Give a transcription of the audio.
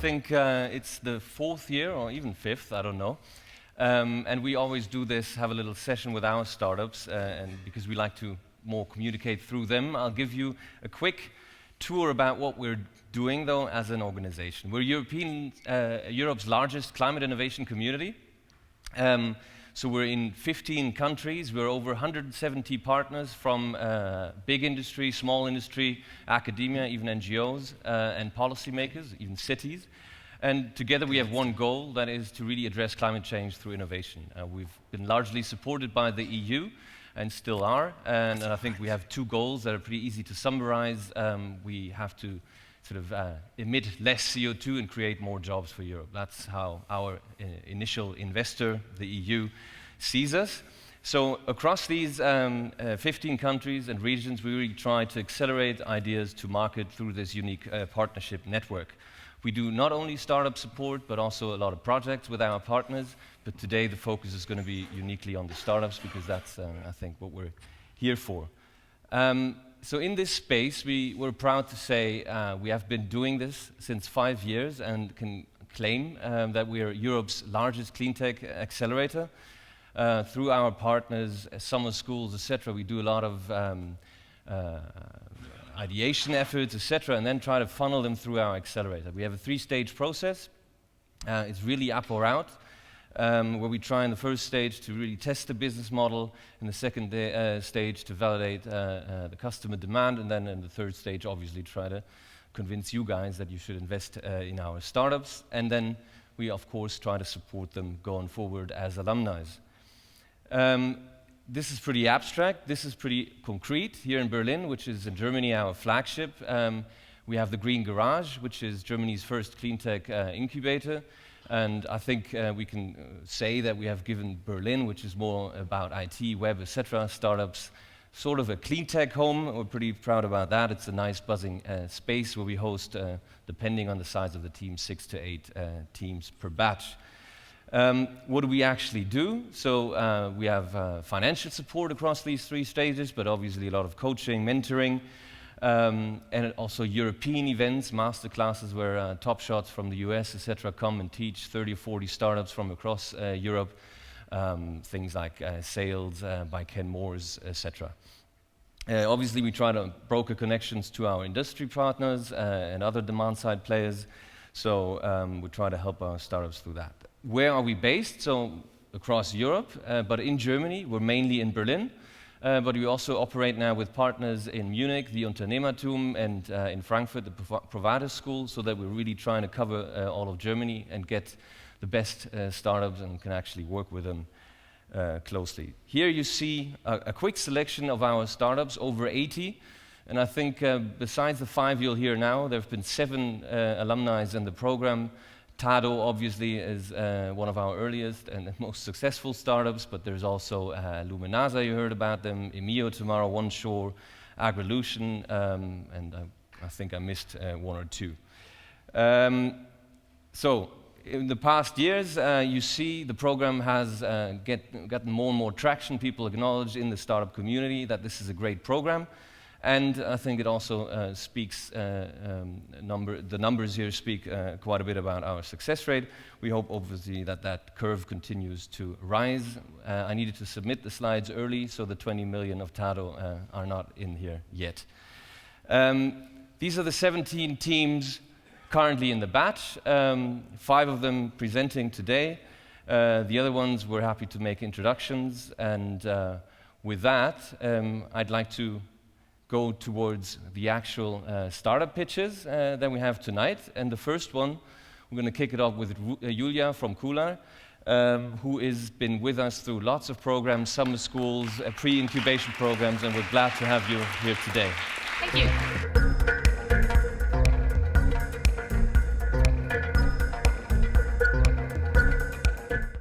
think it's the 4th year, or even 5th, I don't know. And we always do this, have a little session with our startups, and because we like to more communicate through them. I'll give you a quick tour about what we're doing, though, as an organization. We're Europe's largest climate innovation community. So we're in 15 countries. We're over 170 partners from big industry, small industry, academia, even NGOs, and policymakers, even cities. And together we have one goal, that is to really address climate change through innovation. We've been largely supported by the EU, and still are. And I think we have 2 goals that are pretty easy to summarize. We have to sort of emit less CO2 and create more jobs for Europe. That's how our initial investor, the EU, sees us. So across these 15 countries and regions, we really try to accelerate ideas to market through this unique partnership network. We do not only startup support, but also a lot of projects with our partners. But today the focus is going to be uniquely on the startups, because that's, I think, what we're here for. So in this space, we're proud to say we have been doing this since 5 years and can claim that we are Europe's largest Cleantech Accelerator. Through our partners, summer schools, etc., we do a lot of ideation efforts, etc., and then try to funnel them through our accelerator. We have a 3-stage process. It's really up or out, where we try in the first stage to really test the business model, in the second stage to validate the customer demand, and then in the 3rd stage, obviously, try to convince you guys that you should invest in our startups. And then we, of course, try to support them going forward as alumni. This is pretty abstract. This is pretty concrete. Here in Berlin, which is in Germany our flagship, we have the Green Garage, which is Germany's first cleantech incubator. And I think we can say that we have given Berlin, which is more about IT, web, etc., startups, sort of a cleantech home. We're pretty proud about that. It's a nice buzzing space where we host, depending on the size of the team, 6 to 8 teams per batch. What do we actually do? So we have financial support across these 3 stages, but obviously a lot of coaching, mentoring, and also European events, master classes where top shots from the US, etc., come and teach 30 or 40 startups from across Europe, things like sales by Ken Moores, etc. Obviously, we try to broker connections to our industry partners and other demand-side players, so we try to help our startups through that. Where are we based? So across Europe, but in Germany, we're mainly in Berlin. But we also operate now with partners in Munich, the Unternehmertum, and in Frankfurt, the Provider School, so that we're really trying to cover all of Germany and get the best startups and can actually work with them closely. Here you see a quick selection of our startups, over 80. And I think besides the 5 you'll hear now, there have been 7 alumni in the program. Tado, obviously, is one of our earliest and most successful startups, but there's also Luminasa, you heard about them, Emio tomorrow, OneShore, Agrilution, and I think I missed 1 or 2. So, in the past years, you see the program has gotten more and more traction. People acknowledge in the startup community that this is a great program. And I think it also speaks, the numbers here speak quite a bit about our success rate. We hope, obviously, that that curve continues to rise. I needed to submit the slides early, so the 20 million of Tado are not in here yet. These are the 17 teams currently in the batch, 5 of them presenting today. The other ones, we're happy to make introductions. And with that, I'd like to go towards the actual startup pitches that we have tonight. And the first one, we're going to kick it off with Julia from Coolar, who has been with us through lots of programs, summer schools, pre-incubation programs, and we're glad to have you here today. Thank you.